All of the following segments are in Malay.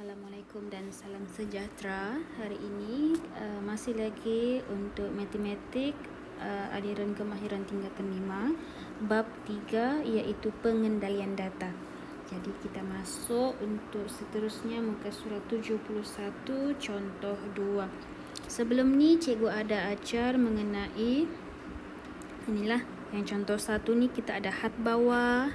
Assalamualaikum dan salam sejahtera. Hari ini masih lagi untuk matematik aliran kemahiran tingkatan 5 bab 3 iaitu pengendalian data. Jadi kita masuk untuk seterusnya muka surat 71 contoh 2. Sebelum ni cikgu ada ajar mengenai inilah yang contoh 1 ni kita ada had bawah,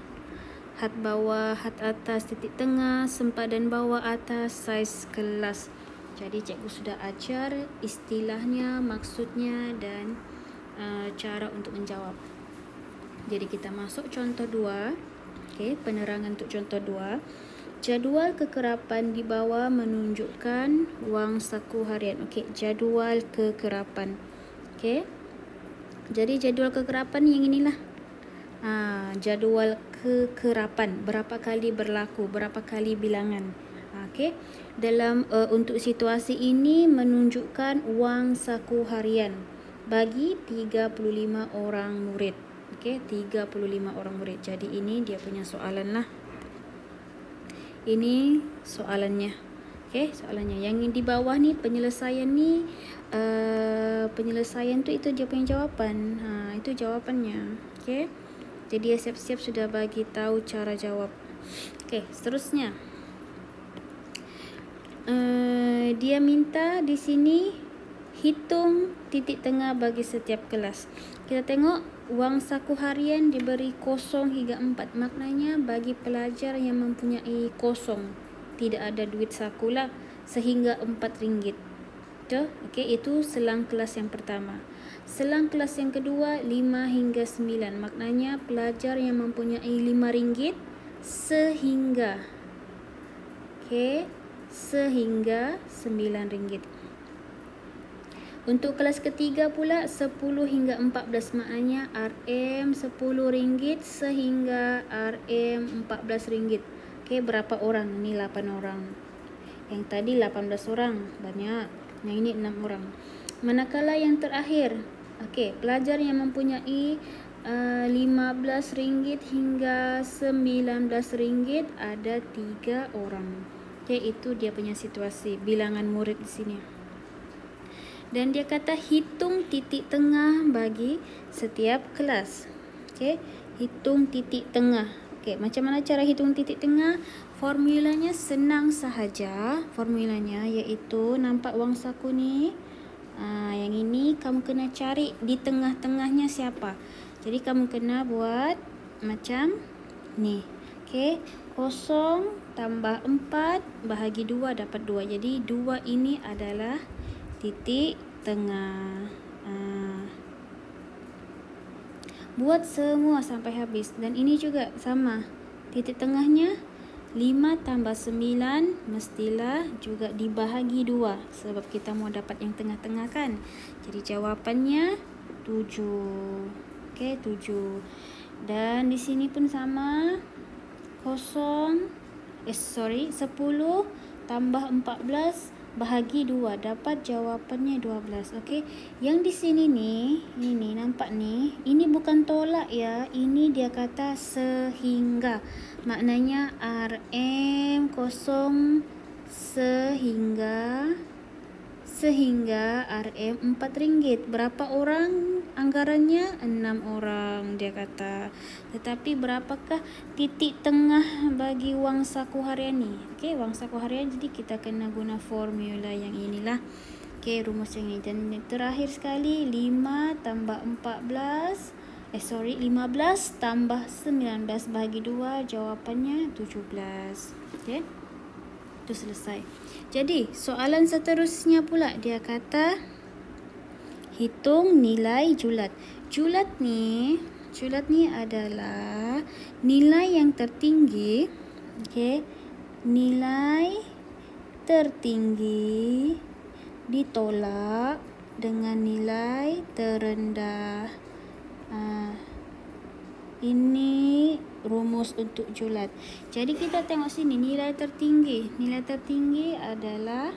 had atas, titik tengah, sempadan bawah atas, saiz kelas. Jadi cikgu sudah ajar istilahnya, maksudnya dan cara untuk menjawab. Jadi kita masuk contoh 2. Okey, penerangan untuk contoh 2. Jadual kekerapan di bawah menunjukkan wang saku harian. Okey, jadual kekerapan. Okey. Jadi jadual kekerapan yang inilah. Jadual kekerapan, berapa kali berlaku, berapa kali bilangan. Okey. Dalam untuk situasi ini menunjukkan wang saku harian bagi 35 orang murid. Okey, 35 orang murid. Jadi ini dia punya soalan lah. Ini soalannya. Okey, soalannya. Yang di bawah ni penyelesaian ni penyelesaian tu itu dia punya jawapan. Itu jawapannya. Okey. Jadi dia siap-siap sudah bagi tahu cara jawab. Okey, seterusnya. Dia minta di sini hitung titik tengah bagi setiap kelas. Kita tengok wang saku harian diberi 0 hingga 4. Maknanya bagi pelajar yang mempunyai 0, tidak ada duit saku lah, sehingga RM4. Betul? Okey, itu selang kelas yang pertama. Selang kelas yang kedua 5 hingga 9. Maknanya pelajar yang mempunyai RM5 sehingga sehingga RM9. Untuk kelas ketiga pula 10 hingga 14. Maknanya RM RM10 sehingga RM RM14. Okey, berapa orang? Ini 8 orang. Yang tadi 18 orang, banyak. Yang ini 6 orang. Manakala yang terakhir, okey, pelajar yang mempunyai RM15 hingga RM19 ada 3 orang. Okey, itu dia punya situasi bilangan murid di sini. Dan dia kata hitung titik tengah bagi setiap kelas. Okey, hitung titik tengah. Okey, macam mana cara hitung titik tengah? Formulanya senang sahaja. Formulanya iaitu nampak wang saku ni. Yang ini kamu kena cari di tengah-tengahnya siapa. Jadi kamu kena buat macam ni. Okey, 0 tambah 4 bahagi 2 dapat 2. Jadi 2 ini adalah titik tengah. Buat semua sampai habis. Dan ini juga sama. Titik tengahnya 5 tambah 9 mestilah juga dibahagi 2. Sebab kita mau dapat yang tengah-tengah kan. Jadi jawapannya 7. Okey, 7. Dan di sini pun sama. 10 tambah 14 bahagi 2 dapat jawapannya 12. Okey. Yang di sini ni, ini nampak ni, ini bukan tolak ya. Ini dia kata sehingga. Maknanya RM 0 sehingga RM RM4. Berapa orang anggarannya? 6 orang dia kata. Tetapi berapakah titik tengah bagi wang saku harian ni? Okey, wang saku harian, jadi kita kena guna formula yang inilah. Okey, rumus yang ini. Dan terakhir sekali 5 tambah 15 tambah 19 bahagi 2 jawapannya 17. Okey. Itu selesai. Jadi, soalan seterusnya pula dia kata hitung nilai julat. Julat ni adalah nilai yang tertinggi. Okey. Nilai tertinggi ditolak dengan nilai terendah. Ini rumus untuk julat. Jadi kita tengok sini nilai tertinggi. Nilai tertinggi adalah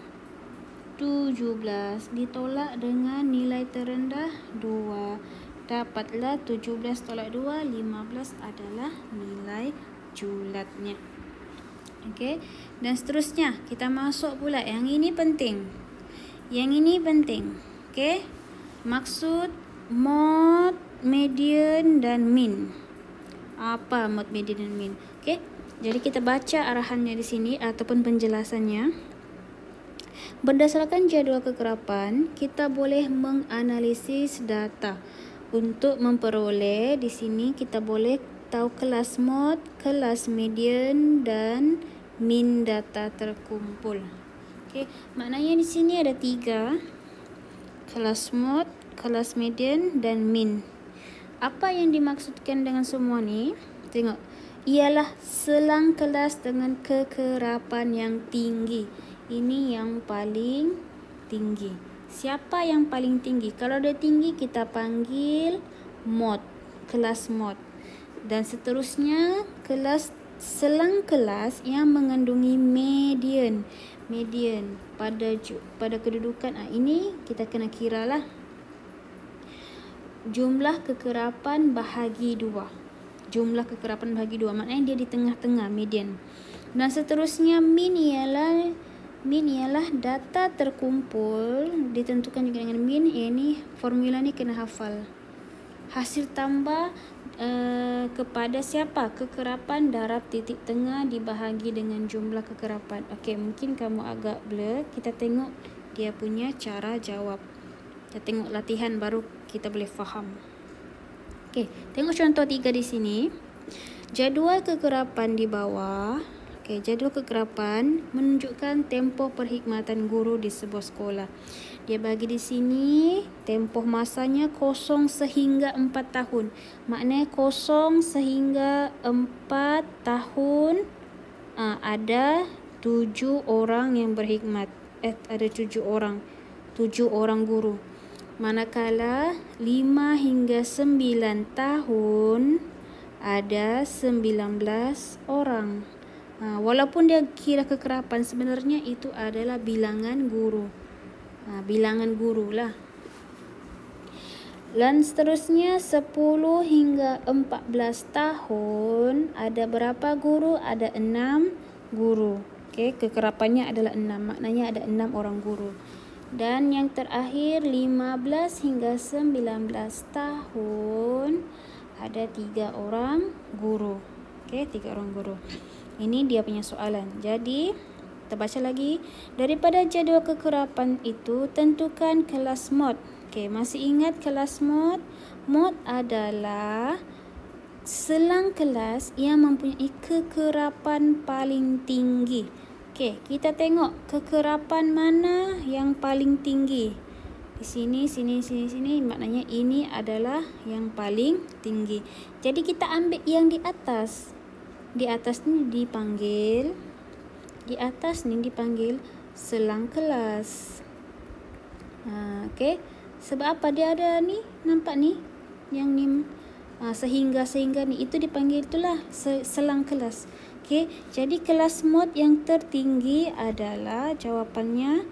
17 ditolak dengan nilai terendah 2. Dapatlah 17 tolak 2, 15 adalah nilai julatnya. Okey, dan seterusnya kita masuk pula yang ini penting. Yang ini penting. Okey. Maksud mod, median dan mean. Apa mod, median dan mean? Okey. Jadi kita baca arahannya di sini ataupun penjelasannya. Berdasarkan jadual kekerapan, kita boleh menganalisis data. Untuk memperoleh di sini kita boleh tahu kelas mod, kelas median dan mean data terkumpul. Okey, maknanya di sini ada 3. Kelas mod, kelas median dan mean. Apa yang dimaksudkan dengan semua ni? Tengok. Ialah selang kelas dengan kekerapan yang tinggi. Ini yang paling tinggi. Siapa yang paling tinggi? Kalau dia tinggi kita panggil mod, kelas mod. Dan seterusnya kelas selang kelas yang mengandungi median. Median pada kedudukan ini kita kena kiralah jumlah kekerapan bahagi 2. Jumlah kekerapan bahagi 2 maknanya dia di tengah-tengah, median. Dan seterusnya mean ialah data terkumpul ditentukan juga dengan mean. Ini formula ni kena hafal. Hasil tambah kepada siapa? Kekerapan darab titik tengah dibahagi dengan jumlah kekerapan. Okey, mungkin kamu agak blur. Kita tengok dia punya cara jawab. Kita tengok latihan baru kita boleh faham. Okey, tengok contoh 3 di sini. Jadual kekerapan di bawah. Okey, jadual kekerapan menunjukkan tempoh perkhidmatan guru di sebuah sekolah. Dia bagi di sini tempoh masanya 0 sehingga 4 tahun. Maknanya 0 sehingga 4 tahun ada 7 orang yang berkhidmat. Ada 7 orang. 7 orang guru. Manakala 5 hingga 9 tahun ada 19 orang. Walaupun dia kira kekerapan, sebenarnya itu adalah bilangan guru. Bilangan guru lah. Dan seterusnya 10 hingga 14 tahun ada berapa guru? Ada 6 guru. Okey, kekerapannya adalah 6. Maknanya ada 6 orang guru. Dan yang terakhir 15 hingga 19 tahun ada 3 orang guru. Okey, 3 orang guru. Ini dia punya soalan. Jadi kita baca lagi. Daripada jadual kekerapan itu tentukan kelas mod. Okey, masih ingat kelas mod? Mod adalah selang kelas yang mempunyai kekerapan paling tinggi. Okey, kita tengok kekerapan mana yang paling tinggi. Di sini, sini. Maknanya ini adalah yang paling tinggi. Jadi kita ambil yang di atas. Di atas ni dipanggil selang kelas. Okey. Sebab apa dia ada ni? Nampak ni? Yang ni sehingga ni itu dipanggil itulah selang kelas. Okey, jadi kelas mod yang tertinggi adalah jawapannya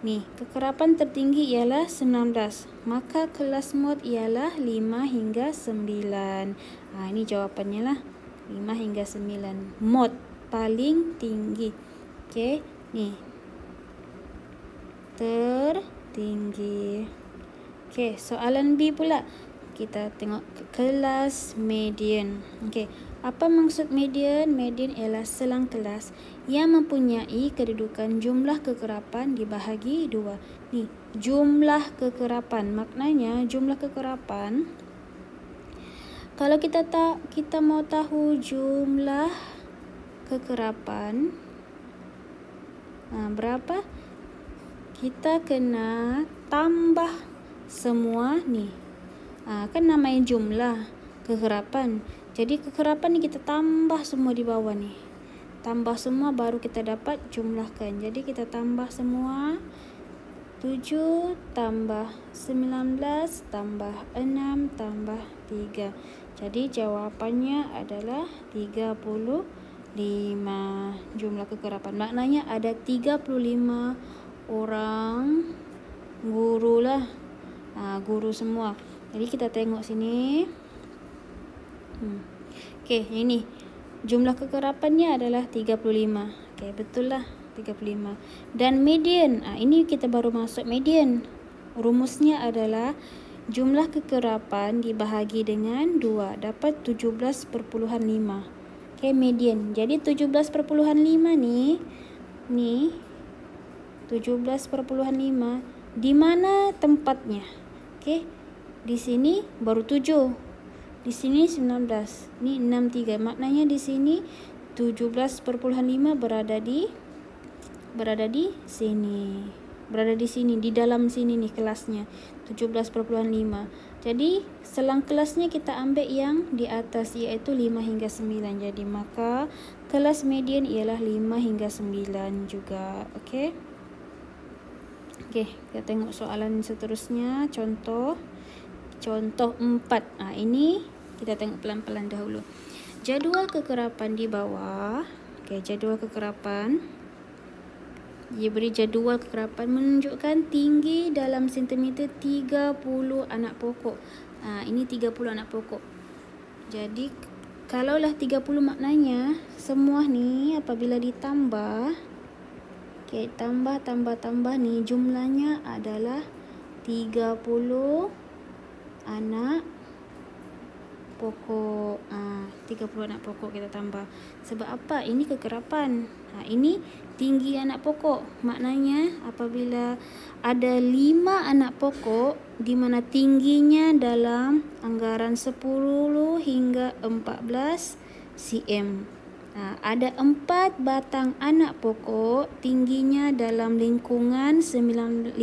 ni. Kekerapan tertinggi ialah 19. Maka kelas mod ialah 5 hingga 9. Ini jawapannya lah. 5 hingga 9. Mod paling tinggi. Okey, ni. Tertinggi. Okey, soalan B pula. Kita tengok kelas median. Okey, apa maksud median? Median ialah selang kelas yang mempunyai kedudukan jumlah kekerapan dibahagi 2. Ni, jumlah kekerapan. Maknanya jumlah kekerapan, kalau kita mau tahu jumlah kekerapan berapa, kita kena tambah semua ni. Kan namanya jumlah kekerapan. Jadi kekerapan ni kita tambah semua di bawah ni. Tambah semua baru kita dapat jumlahkan. Jadi kita tambah semua. 7 tambah 19 tambah 6 tambah 3. Jadi jawapannya adalah 35 jumlah kekerapan. Maknanya ada 35 orang guru lah. Guru semua. Jadi kita tengok sini. Okey, ini jumlah kekerapannya adalah 35. Okey, betul lah 35. Dan median, ini kita baru masuk median. Rumusnya adalah jumlah kekerapan dibahagi dengan 2 dapat 17,5. Okey, median. Jadi 17,5 ni 17,5 di mana tempatnya? Okey. Di sini baru 7. Di sini 19. Ni 63. Maknanya di sini 17,5 berada di sini. Berada di sini, di dalam sini nih kelasnya. 17,5. Jadi selang kelasnya kita ambil yang di atas, iaitu 5 hingga 9. Jadi maka kelas median ialah 5 hingga 9 juga. Okey. Okey, kita tengok soalan seterusnya. Contoh 4. Ini kita tengok pelan-pelan dahulu. Jadual kekerapan di bawah. Okey, jadual kekerapan. Dia beri jadual kekerapan menunjukkan tinggi dalam sentimeter 30 anak pokok. Ini 30 anak pokok. Jadi kalaulah 30, maknanya semua ni apabila ditambah, okey, tambah ni jumlahnya adalah 30 anak pokok. 30 anak pokok kita tambah. Sebab apa? Ini kekerapan. Ini tinggi anak pokok. Maknanya apabila ada 5 anak pokok di mana tingginya dalam anggaran 10 hingga 14 cm. Ada 4 batang anak pokok tingginya dalam lingkungan 15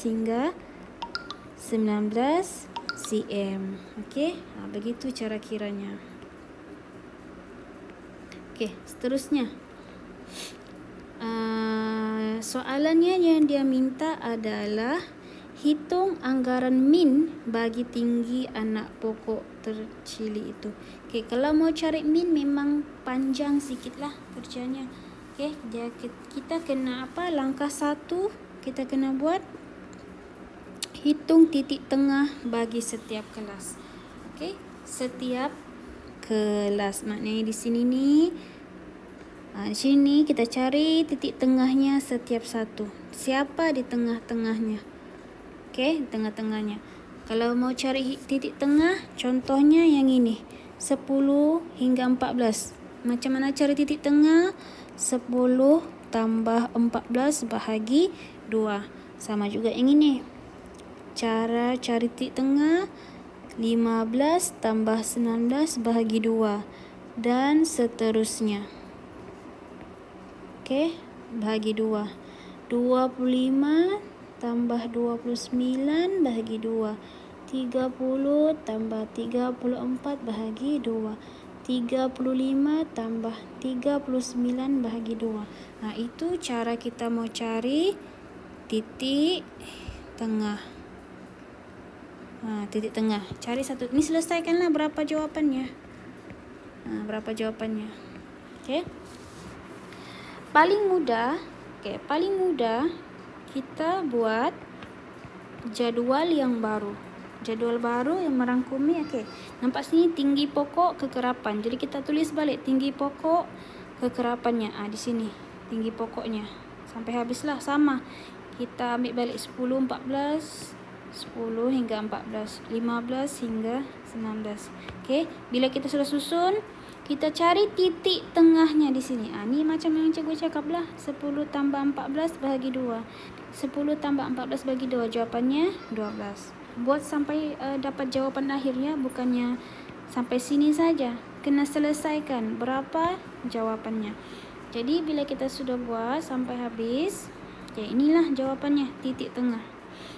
hingga 19 cm. Okey, begitu cara kiranya. Okey, seterusnya. Soalannya yang dia minta adalah hitung anggaran min bagi tinggi anak pokok tercili itu. Okey, kalau mau cari min memang panjang sikitlah kerjanya. Okey, kita kena apa? Langkah 1 kita kena buat hitung titik tengah bagi setiap kelas. Okey, setiap kelas. Maknanya di sini ni, di sini kita cari titik tengahnya setiap satu. Siapa di tengah-tengahnya? Okey, tengah-tengahnya. Kalau mau cari titik tengah, contohnya yang ini, 10 hingga 14. Macam mana cari titik tengah? 10 tambah 14 bahagi 2. Sama juga yang ini. Cara cari titik tengah 15 tambah 19 bahagi 2 dan seterusnya. Okey, bahagi 2. 25 tambah 29 bahagi 2. 30 tambah 34 bahagi 2. 35 tambah 39 bahagi 2. Itu cara kita mau cari titik tengah. Titik tengah. Cari satu. Ini selesaikanlah berapa jawapannya. Berapa jawapannya. Okey. Paling mudah kita buat jadual yang baru. Jadual baru yang merangkumi. Okey. Nampak sini tinggi pokok kekerapan. Jadi kita tulis balik tinggi pokok kekerapannya. Di sini tinggi pokoknya. Sampai habislah sama. Kita ambil balik 10, 14, 10 hingga 14, 15 hingga 19. Okey, bila kita sudah susun, kita cari titik tengahnya di sini. Ni macam yang cikgu cakaplah, 10 tambah 14 bahagi 2. 10 tambah 14 bahagi 2, jawapannya 12. Buat sampai dapat jawapan akhirnya, bukannya sampai sini saja. Kena selesaikan berapa jawapannya. Jadi bila kita sudah buat sampai habis, inilah jawapannya, titik tengah.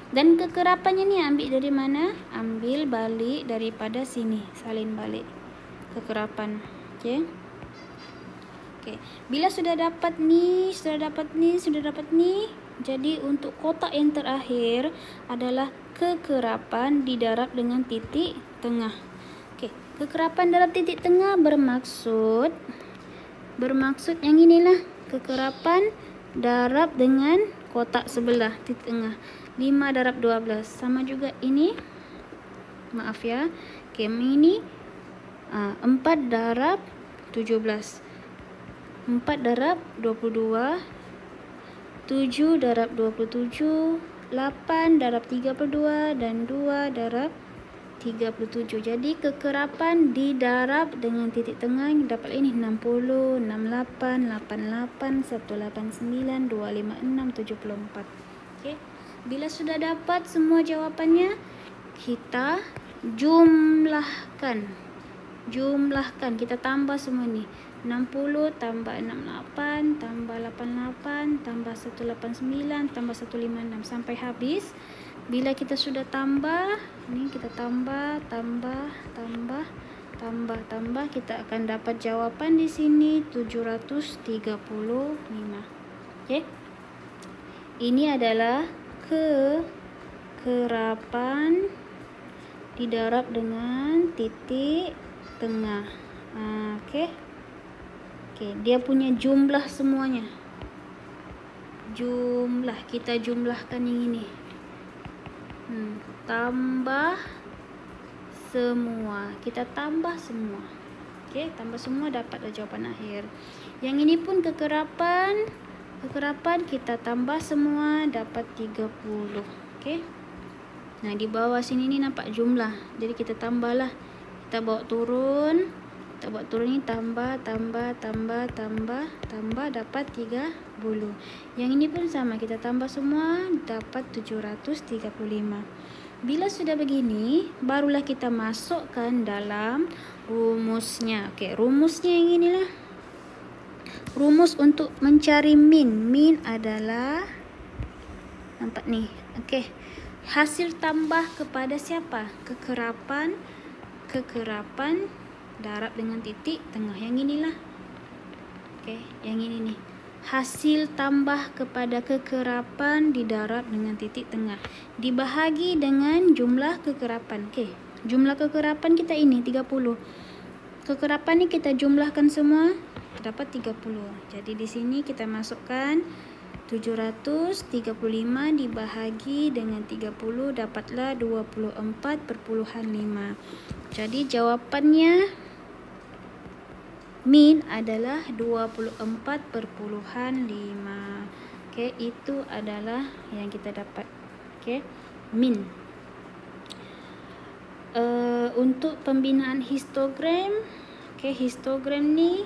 Dan kekerapannya ni ambil dari mana? Ambil balik daripada sini. Salin balik kekerapan. Okey. Bila sudah dapat ni, sudah dapat ni. Jadi untuk kotak yang terakhir adalah kekerapan didarab dengan titik tengah. Okey, kekerapan darab titik tengah bermaksud yang inilah. Kekerapan darab dengan kotak sebelah titik tengah. 5 darab 12 sama juga ini. Maaf ya. Okey, ini 4 darab 17. 4 darab 22, 7 darab 27, 8 darab 32 dan 2 darab 37. Jadi kekerapan didarab dengan titik tengah dapat ini 60, 68, 88, 189, 256, 74. Okey. Bila sudah dapat semua jawapannya, kita jumlahkan. Kita tambah semua ni. 60 tambah 68 tambah 88 tambah 189 tambah 156 sampai habis. Bila kita sudah tambah, ni kita tambah, kita akan dapat jawapan di sini 735. Okey. Ini adalah kekerapan didarab dengan titik tengah. Okey. Dia punya jumlah semuanya. Kita jumlahkan yang ini. Tambah semua. Kita tambah semua. Okey, tambah semua dapatlah jawapan akhir. Yang ini pun kekerapan kita tambah semua dapat 30. Okey. Nah, di bawah sini ni nampak jumlah. Jadi kita tambahlah. Kita bawa turun ni tambah dapat 30. Yang ini pun sama, kita tambah semua dapat 735. Bila sudah begini, barulah kita masukkan dalam rumusnya. Okey, rumusnya yang inilah. Rumus untuk mencari min. Min adalah, nampak ni. Okey. Hasil tambah kepada siapa? Kekerapan darab dengan titik tengah. Yang inilah. Okey, yang ini nih. Hasil tambah kepada kekerapan didarab dengan titik tengah. Dibahagi dengan jumlah kekerapan. Okey, jumlah kekerapan kita ini 30. Kekerapan ni kita jumlahkan semua dapat 30. Jadi di sini kita masukkan 735 dibahagi dengan 30 dapatlah 24,5. Jadi jawapannya min adalah 24,5. Okey, itu adalah yang kita dapat. Okey, min. Untuk pembinaan histogram, okey, histogram ni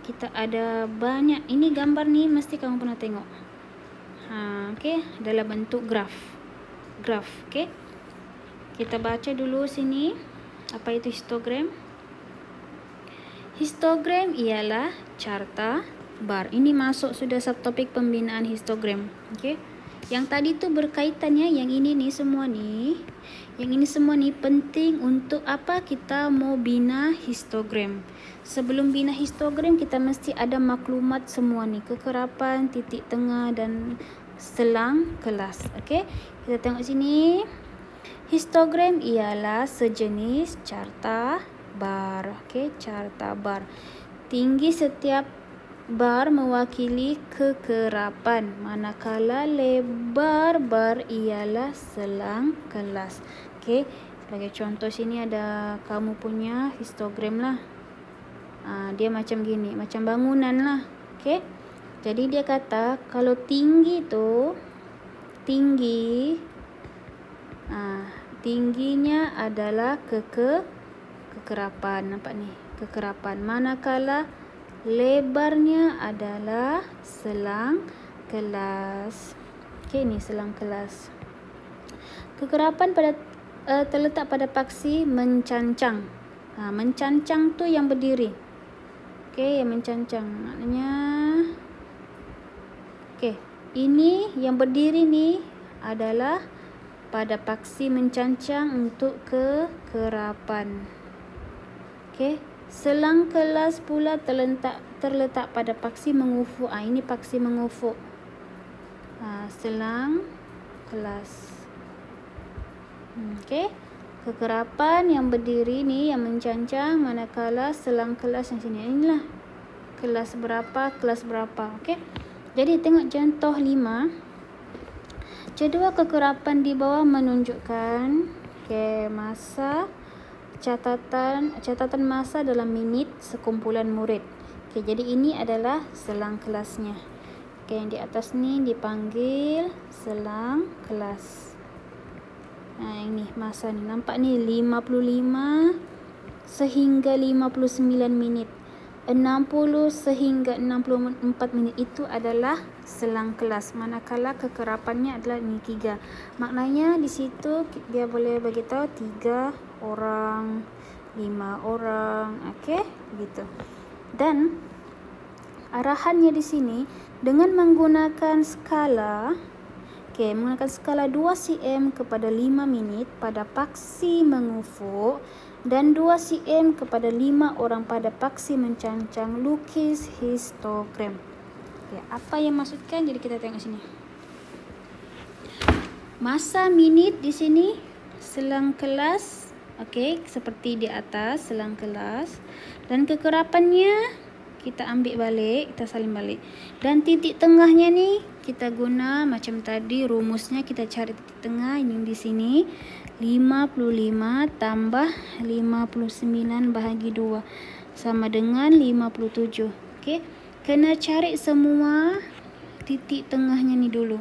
kita ada banyak. Ini gambar ni mesti kamu pernah tengok. Okey, dalam bentuk graf. Okey. Kita baca dulu sini apa itu histogram. Histogram ialah carta bar. Ini masuk sudah subtopik pembinaan histogram. Okey. Yang tadi tu berkaitannya, yang ini ni semua ni. Yang ini semua ni penting untuk apa kita mau bina histogram. Sebelum bina histogram kita mesti ada maklumat semua ni, kekerapan, titik tengah dan selang kelas. Okey. Kita tengok sini. Histogram ialah sejenis carta bar. Okey, carta bar. Tinggi setiap bar mewakili kekerapan, manakala lebar bar ialah selang kelas. Okey, sebagai contoh sini ada kamu punya histogram lah. Dia macam gini, macam bangunan lah. Okey. Jadi dia kata kalau tinggi tu tingginya adalah kekerapan. Nampak ni, kekerapan. Manakala lebarnya adalah selang kelas. Okey, ni selang kelas. Kekerapan terletak pada paksi mencancang. Mencancang tu yang berdiri. Okey, yang mencancang maknanya. Okey, ini yang berdiri ni adalah pada paksi mencancang untuk kekerapan. Okey, selang kelas pula terletak pada paksi mengufuk. Ini paksi mengufuk. Selang kelas. Okey, kekerapan yang berdiri ni yang mencancang, manakala selang kelas yang sini. Inilah kelas berapa, kelas berapa. Okey. Jadi tengok contoh 5. Jadual kekerapan di bawah menunjukkan masa catatan masa dalam minit sekumpulan murid. Okey, jadi ini adalah selang kelasnya. Okey, yang di atas ni dipanggil selang kelas. Ini masa ni. Nampak ni 55 sehingga 59 minit. 60 sehingga 64 minit itu adalah selang kelas. Manakala kekerapannya adalah ini 3. Maknanya di situ dia boleh bagi tahu 3 orang, 5 orang. Okey, begitu. Dan arahannya di sini dengan menggunakan skala, menggunakan skala 2 cm kepada 5 minit pada paksi mengufuk dan 2 cm kepada 5 orang pada paksi mencancang, lukis histogram. Apa yang maksudkan? Jadi kita tengok sini. Masa minit di sini selang kelas, seperti di atas selang kelas, dan kekerapannya kita ambil balik, kita salin balik. Dan titik tengahnya ni kita guna macam tadi rumusnya, kita cari titik tengah ini di sini. 55 tambah 59 bahagi 2 sama dengan 57. Okey. Kena cari semua titik tengahnya ni dulu.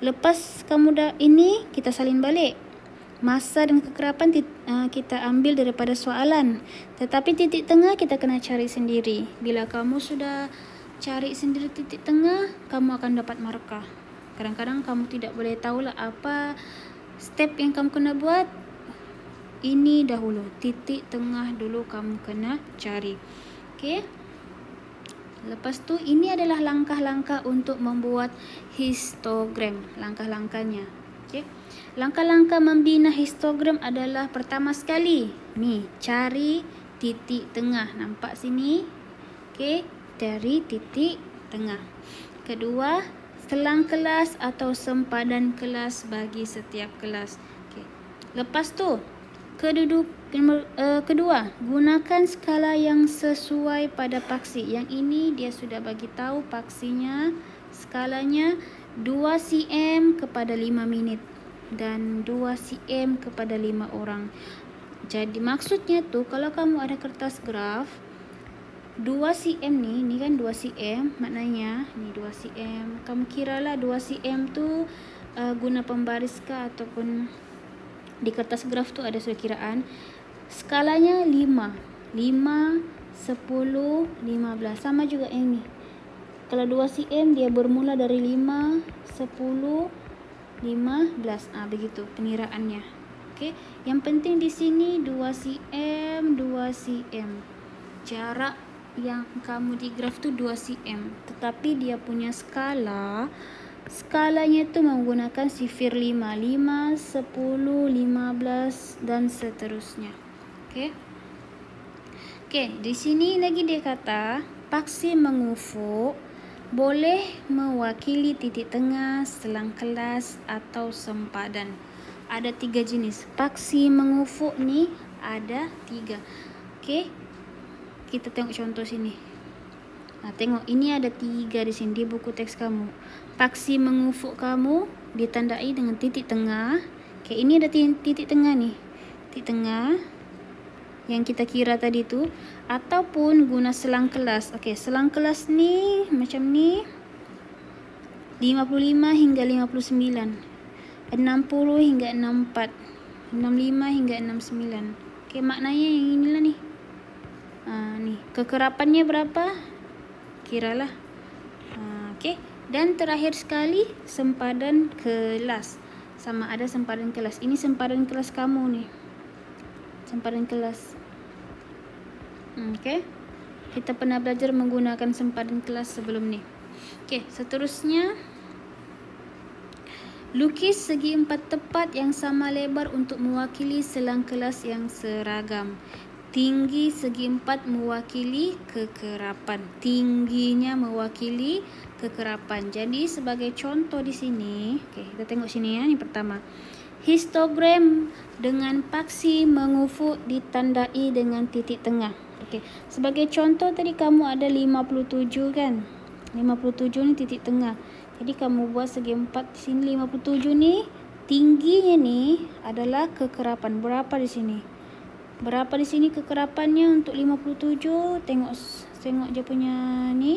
Lepas kamu dah ini, kita salin balik. Masa dan kekerapan kita ambil daripada soalan. Tetapi titik tengah kita kena cari sendiri. Bila kamu sudah cari sendiri titik tengah, kamu akan dapat markah. Kadang-kadang kamu tidak boleh tahulah apa step yang kamu kena buat. Ini dahulu, titik tengah dulu kamu kena cari. Okey. Lepas tu ini adalah langkah-langkah untuk membuat histogram. Langkah-langkahnya. Okey. Langkah-langkah membina histogram adalah pertama sekali, ni cari titik tengah. Nampak sini? Okey, dari titik tengah. Kedua, selang kelas atau sempadan kelas bagi setiap kelas. Okay. Lepas tu, kedua, gunakan skala yang sesuai pada paksi. Yang ini dia sudah bagi tahu paksinya, skalanya 2 cm kepada 5 minit dan 2 cm kepada 5 orang. Jadi maksudnya tu kalau kamu ada kertas graf 2 cm ni kan 2 cm, maknanya ni 2 cm. Kamu kiralah 2 cm tu guna pembaris ke ataupun di kertas graf tu ada sudah kiraan. Skalanya 5, 10, 15. Sama juga yang ni. Kalau 2 cm dia bermula dari 5, 10, 15. Begitu pengiraannya. Okey. Yang penting di sini 2 cm, 2 cm. Jarak yang kamu di graf tu 2 cm, tetapi dia punya skalanya tu menggunakan sifir 5, 10, 15 dan seterusnya. Okey. Di sini lagi dia kata paksi mengufuk boleh mewakili titik tengah, selang kelas atau sempadan. Ada 3 jenis. Paksi mengufuk ni ada 3. Okey. Kita tengok contoh sini. Tengok ini ada 3 di sini di buku teks kamu. Paksi mengufuk kamu ditandai dengan titik tengah. Okey, ini ada titik tengah ni. Titik tengah yang kita kira tadi tu, ataupun guna selang kelas. Okey, selang kelas ni macam ni. 55 hingga 59. 60 hingga 64. 65 hingga 69. Okey, maknanya yang inilah ni. Ni kekerapannya berapa? Kiralah. Okey. Dan terakhir sekali sempadan kelas. Sama ada sempadan kelas. Ini sempadan kelas kamu ni. Sempadan kelas. Okey. Kita pernah belajar menggunakan sempadan kelas sebelum ni. Okey, seterusnya lukis segi empat tepat yang sama lebar untuk mewakili selang kelas yang seragam. Tinggi segi empat mewakili kekerapan. Tingginya mewakili kekerapan. Jadi sebagai contoh di sini, kita tengok sini ya, ini pertama. Histogram dengan paksi mengufuk ditandai dengan titik tengah. Sebagai contoh tadi kamu ada 57 kan? 57 ni titik tengah. Jadi kamu buat segi empat di sini 57 ni, tingginya ni adalah kekerapan. Berapa di sini? Berapa di sini kekerapannya untuk 57? Tengok je punya ni.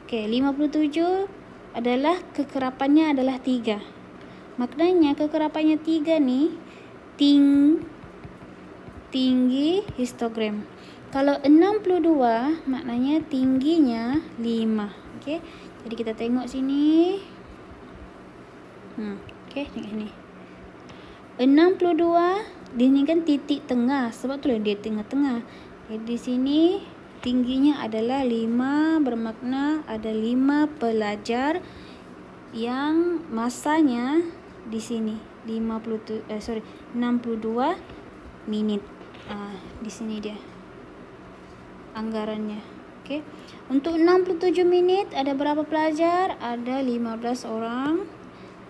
Okey, 57 adalah kekerapannya adalah 3. Maknanya kekerapannya 3 ni tinggi histogram. Kalau 62 maknanya tingginya 5. Okey. Jadi kita tengok sini. Okey, tengok sini. 62 dia ni kan titik tengah, sebab itulah dia tengah-tengah. Jadi di sini tingginya adalah 5, bermakna ada 5 pelajar yang masanya di sini 62 minit. Di sini dia anggarannya. Okey. Untuk 67 minit ada berapa pelajar? Ada 15 orang.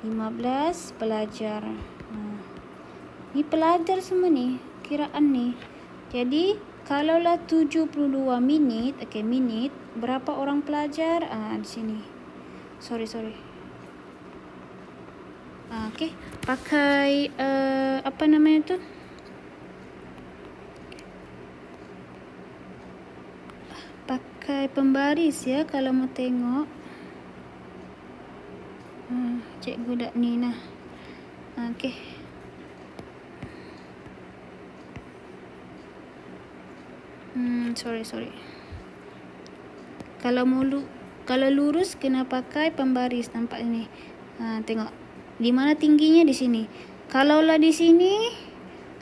15 pelajar. Ni pelajar semua ni, kiraan ni. Jadi kalaulah 72 minit, minit, berapa orang pelajar? Di sini. Sorry. Okey, pakai apa namanya tu? Pakai pembaris ya kalau mau tengok. Cikgu dak ni nah. Okey. Sorry. Kalau lurus kena pakai pembaris, nampak ni. Tengok. Di mana tingginya di sini. Kalaulah di sini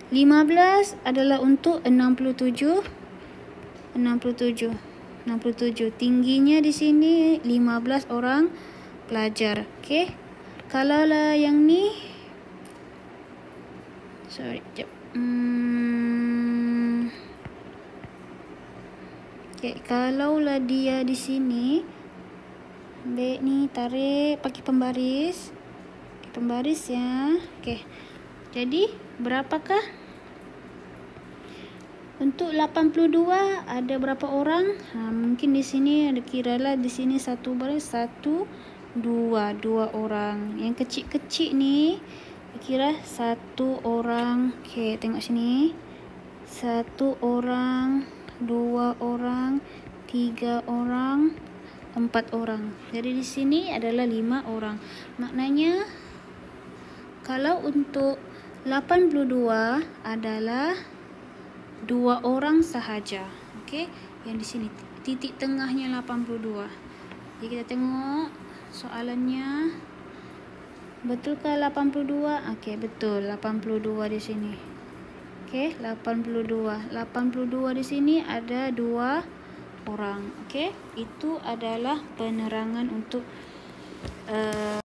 15 adalah untuk 67. Tingginya di sini 15 orang pelajar. Okey. Kalaulah yang ni sekejap. Okey, kalaulah dia di sini, ambil ni, tarik, pakai pembaris. Pembaris ya. Okey. Jadi, berapakah? Untuk 82 ada berapa orang? Mungkin di sini ada, kiralah di sini satu baris, 1 2 orang. Yang kecil-kecil ni kira 1 orang. Okey, tengok sini. 1 orang, 2 orang, 3 orang, 4 orang. Jadi di sini adalah 5 orang. Maknanya kalau untuk 82 adalah 2 orang sahaja. Okey, yang di sini titik tengahnya 82. Jadi kita tengok soalannya. Betulkah 82? Okey, betul. 82 di sini. Okey, 82 di sini ada 2 orang. Okey, itu adalah penerangan untuk